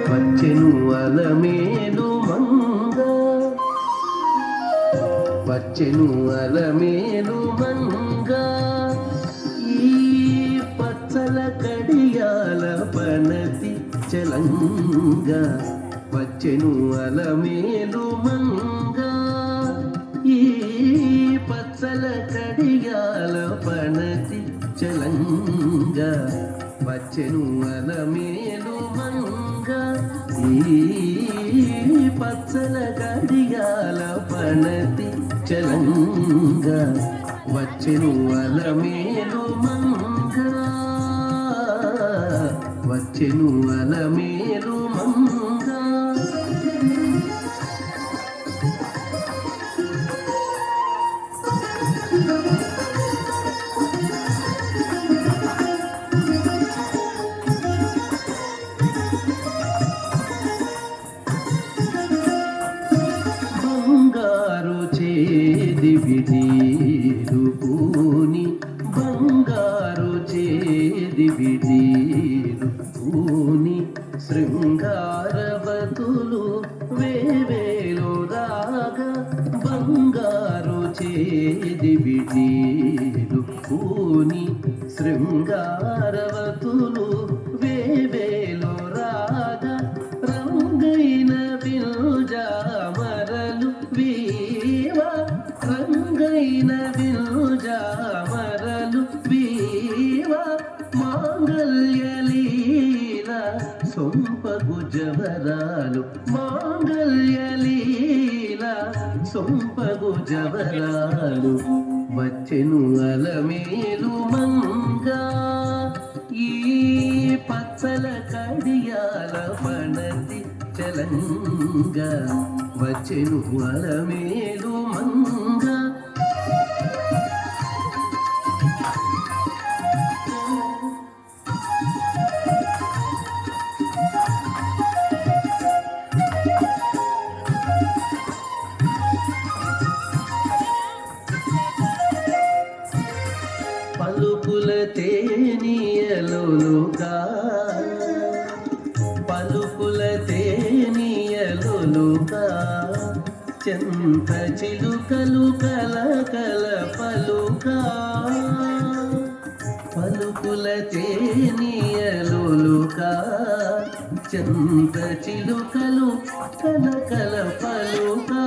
వచ్చెను అలమేలు మంగ, వచ్చెను అలమేలు మంగ, ఈ పచ్చల కడియాల పనతి చలంగ. వచ్చెను అలమేలు మంగ, ఈ పచ్చల కడియాల పనతి చలంగ. వచ్చెను అలమేలు మంగ, ఈ పచ్చల కడియాల పనతి చలంగ. వచ్చెను అలమేలు మంగ, వచ్చెను అలమేలు మంగ. బంగారు చేది విడీలు పూని, బంగారు చేది విడీలు పూని, శృంగారవతులు వేవేలు రాగా. బంగారు చేది విడీలు పూని, శృంగారవతులు వేవేలు రాగా. రంగైన వినుజామరలు వీవ, రంగైన వినుజామరలు వీవ. మాంగళ్యలీల సొంపగు జవరాలు, మాంగళ్యలీల సొంపగు జవరాలు. వచ్చెను అలమేలు మంగ, ఈ పచ్చల కడియాల పనతి చలంగ. వచ్చెను అలమేలు మంగ. పలుకుల తేనియలుగా, పలుకుల తేనియలుగా, చెంత చిలుకలు కలకల పలుకా. పలుకుల తేనియలుగా, చెంత చిలుకలు కలకల పలుకా.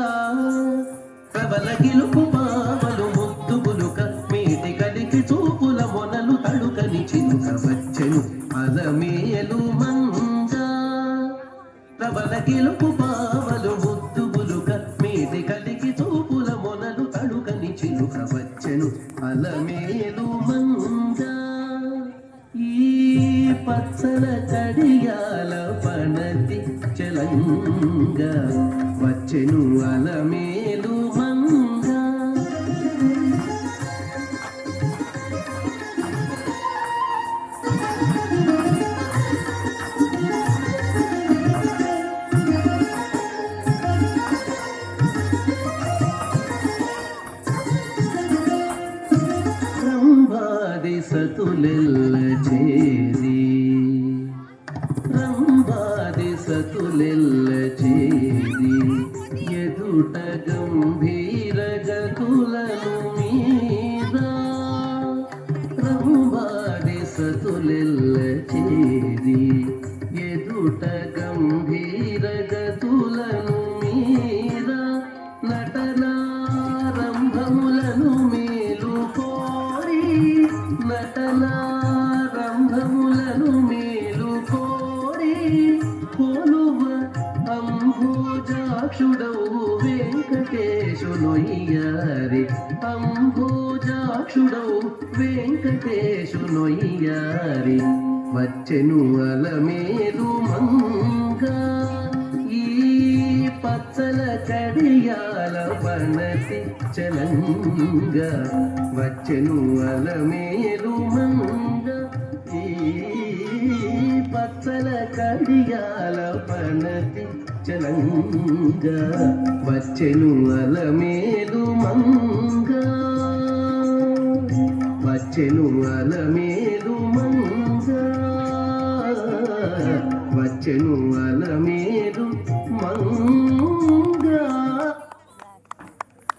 ప్రబల గిలుపు పావలు ముద్దు పులుక, మీటి కడికి చూపుల మొనలు తడుకని చిలుక. వచ్చెను అలమేలు మంగ, ప్రబల గిలుపు పావలు ముద్దు పులుక, మీటి కడికి చూపుల మొనలు తడుకని చిలుక. వచ్చెను అలమేలు మంగ, ఈ పచ్చల కడియాల పనతి చలంగ. వచ్చెను అలమేలు మంగ. రంభాది సతులెల్ల చేరి, రంభాది సతులెల్ల చేరి, ఎదుట గంభీర గతులను మీద. రంభాది సతులెల్ల చేరి, ఎదుట గంభీర గతులను మీద. నటనారంభములను మేలు కోరి, నటనారంభములను మేలు కోరి, కొలువ అంబుజాక్షుడవు వెంకటేశునొయ్యారి. అంబుజాక్షుడవు వెంకటేశునొయ్యారి. వచ్చెను అలమేలు మంగ, ఈ పచ్చల కడియాల పనతి చలంగ. వచ్చెను అలమేలు మంగ, ఈ పచ్చల కడియాల పనతి చలంగ. వచ్చెను అలమేలు మంగ. వచ్చెను అలమేలు మంగ వచ్చెను అలమేలు